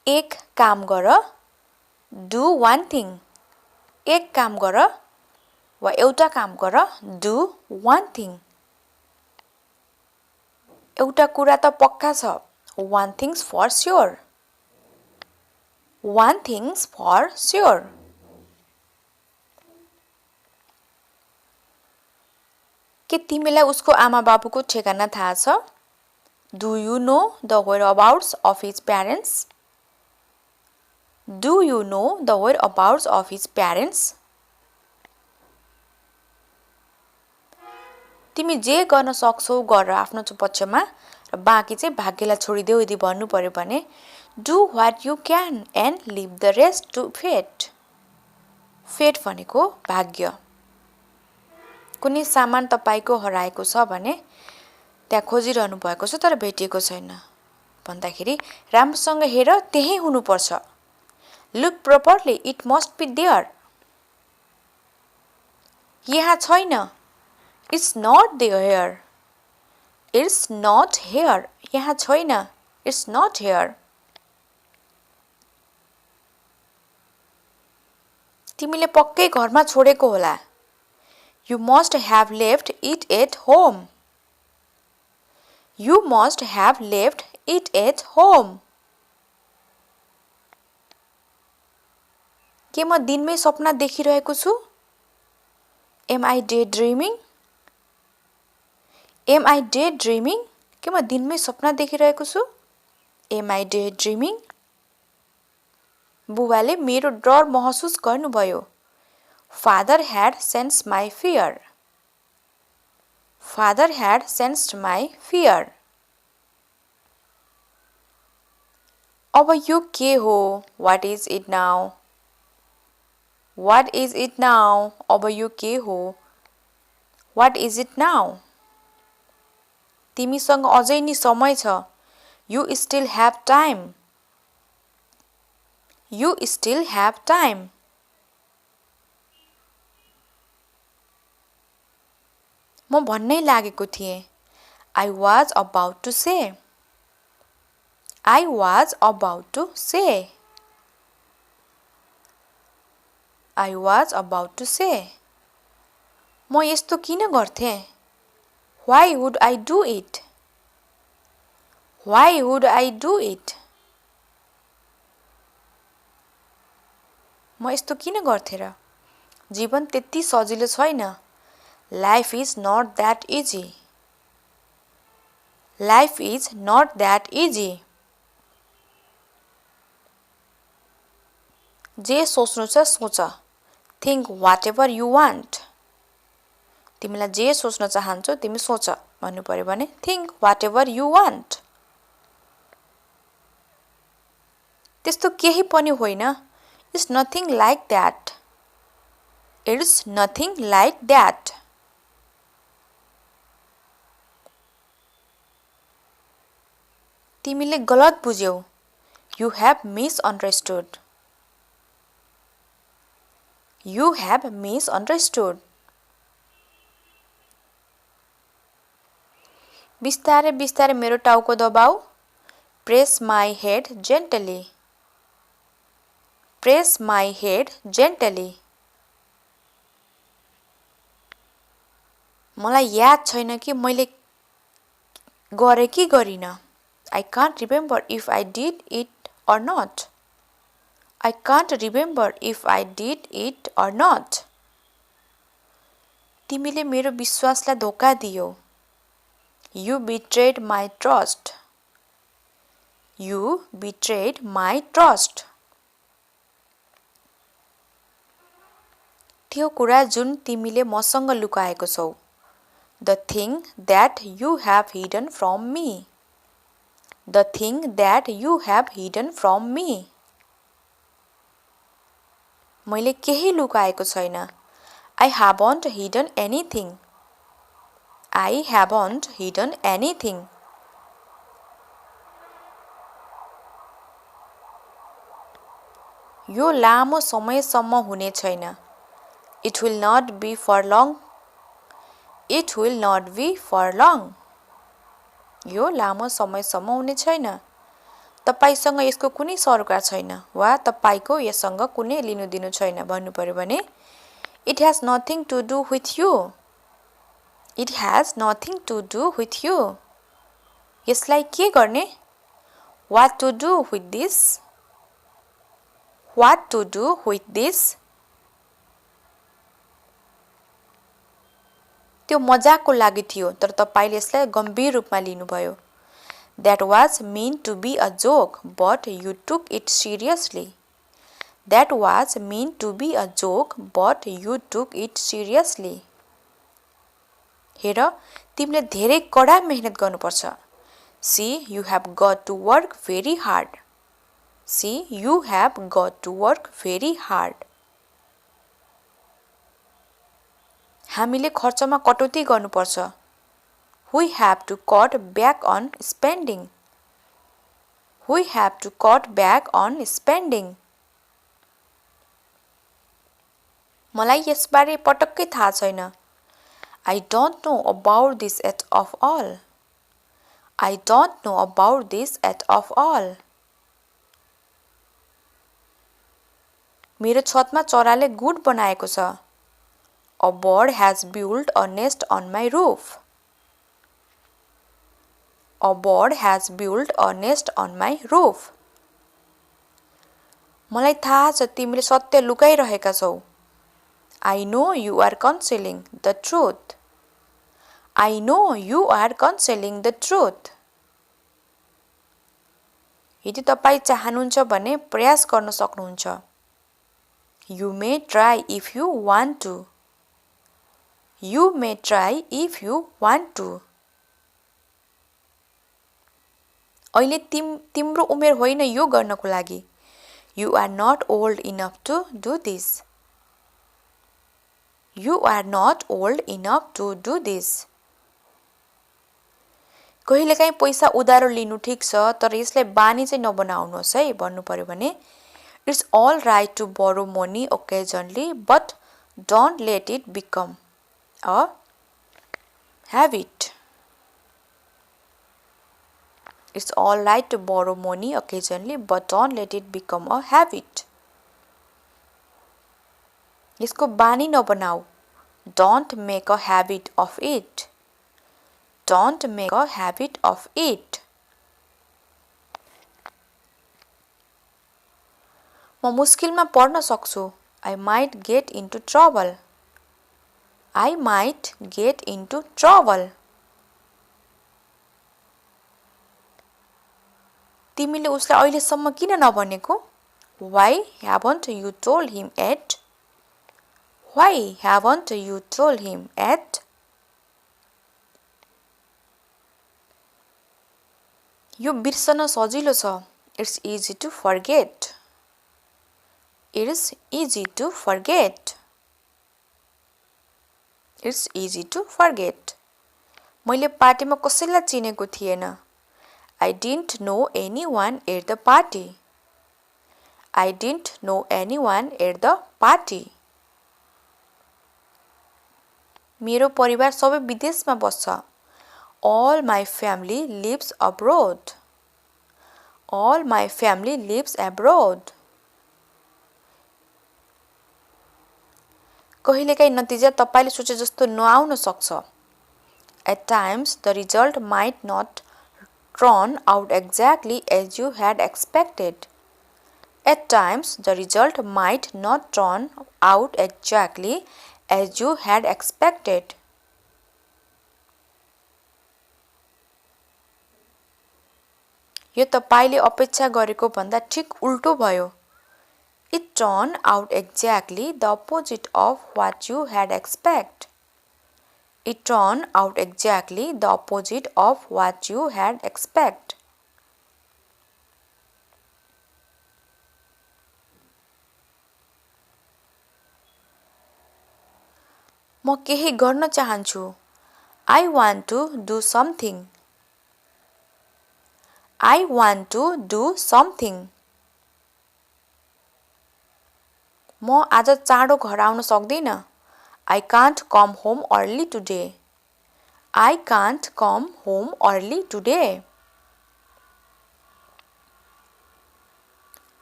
एक काम गर do one thing एक काम गर वा एउटा काम गर do one thing एउटा कुरा त पक्का छ one thing's for sure one thing's for sure के तिमीलाई उसको आमा बाबुको ठेगाना थाहा छ Do you know the whereabouts of his parents? Do you know the whereabouts of his parents? तिमी जे गर्न सक्छौ गर आफ्नो पक्षमा र बाँकी चाहिँ भाग्यलाई छोडिदेऊ यदि भन्नु पर्यो भने Do what you can and leave the rest to fate. Fate भनेको भाग्य कुनै सामान तपाईको हराएको छ भने त्यहाँ खोजिरहनु भएको छ तर भेटिएको छैन भन्दाखेरि राम्रोसँग हेर त्यही हुनुपर्छ Look properly it must be there यहाँ छैन It's not there It's not here यहाँ छैन It's not here तिमीले पक्कै घरमा छोडेको होला You must have left it at home You must have left it at home. के म दिनमै सपना देखिरहेको छु? Am I daydreaming? Am I daydreaming? के म दिनमै सपना देखिरहेको छु? Am I daydreaming? बुबाले मेरो डर महसुस गर्नुभयो. Father had sensed my fear. Father had sensed my fear. अब यो के हो? What is it now? What is it now? अब यो के हो? What is it now? तिमीसँग अझै नि समय छ. You still have time. You still have time. म भन्नै लागेको थिएँ. I was about to say. I was about to say. I was about to say. म यस्तो किन गर्थे? Why would I do it? Why would I do it? म यस्तो किन गर्थे र? जीवन त्यति सजिलो छैन. Life is not that easy. Life is not that easy. जे सोच्नु छ सोच. Think whatever you want. तिमीलाई जे सोच्न चाहन्छौ तिमी सोच भन्नु पर्यो भने think whatever you want. त्यस्तो केही पनि होइन. It's nothing like that. It's nothing like that. तिमीले गलत बुझ्यौ. You have misunderstood. You have misunderstood. बिस्तारै बिस्तारै मेरो टाउको दबाऊ. Press my head gently. Press my head gently. मलाई याद छैन कि मैले गरे कि गरिन. I can't remember if I did it or not. I can't remember if I did it or not. तिमीले मेरो विश्वासलाई धोका दियौ. You betrayed my trust. You betrayed my trust. त्यो कुरा जुन तिमीले मसँग लुकाएको छौ. The thing that you have hidden from me. The thing that you have hidden from me. मैले केही लुकाएको छैन. I haven't hidden anything. I haven't hidden anything. यो लामो समयसम्म हुने छैन. It will not be for long. It will not be for long. यो लामो समयसम्म हुने छैन. तपाईसँग यसको कुनै सरोकार छैन वा तपाईको यससँग कुनै लिनुदिनु छैन भन्नु पर्यो भने It has nothing to do with you. It has nothing to do with you. यसलाई के गर्ने? What to do with this? What to do with this? त्यो मजाकको लागि थियो तर तपाईले यसलाई गम्भीर रूपमा लिनुभयो That was meant to be a joke but you took it seriously That was meant to be a joke but you took it seriously हेर तिमीले धेरै कडा मेहनत गर्नुपर्छ See you have got to work very hard See you have got to work very hard हामीले खर्चमा कटौती गर्नुपर्छ We have to cut back on spending We have to cut back on spending मलाई यसबारे पटक्कै थाहा छैन I don't know about this at of all I don't know about this at of all मेरो छतमा चराले गुड बनाएको छ A bird has built a nest on my roof A bird has built a nest on my roof मलाई थाहा छ तिमीले सत्य लुकाइरहेका छौ I know you are concealing the truth I know you are concealing the truth यदि तपाई चाहनुहुन्छ भने प्रयास गर्न सक्नुहुन्छ You may try if you want to You may try if you want to अहिले तिम्रो उमेर होइन यो गर्नको लागि You are not old enough to do this You are not old enough to do this कहिलेकाहीँ पैसा उधारो लिनु ठीक छ तर यसलाई बानी चाहिँ नबनाउनुहोस् है भन्नु पर्यो भने It's all right to borrow money occasionally but don't let it become a habit It's all right to borrow money occasionally but don't let it become a habit यसको बानी नबनाऊ Don't make a habit of it Don't make a habit of it म मुस्किलमा पर्न सक्छु I might get into trouble I might get into trouble तिमीले उसलाई अहिलेसम्म किन नभनेको Why haven't you told him yet Why haven't you told him yet यो बिर्सन सजिलो छ It's easy to forget It is easy to forget It's easy to forget मैले पार्टीमा कसैलाई चिनेको थिएन I didn't know anyone at the party I didn't know anyone at the party मेरो परिवार सबै विदेशमा बस्छ All my family lives abroad All my family lives abroad कहिलेकाहीँ नतिजा तपाईले सोचे जस्तो नआउन सक्छ At times the result might not turn out exactly as you had expected At times the result might not turn out exactly as you had expected यो तपाईले अपेक्षा गरेको भन्दा ठीक उल्टो भयो It turned out exactly the opposite of what you had expected. It turned out exactly the opposite of what you had expected. म केही गर्न चाहन्छु I want to do something. I want to do something. म आज चाँडो घर आउन सक्दिन I can't come home early today. I can't come home early today.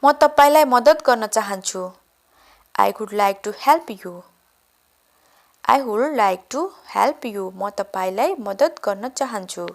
म तपाईलाई मद्दत गर्न चाहन्छु I would like to help you I would like to help you म तपाईलाई मद्दत गर्न चाहन्छु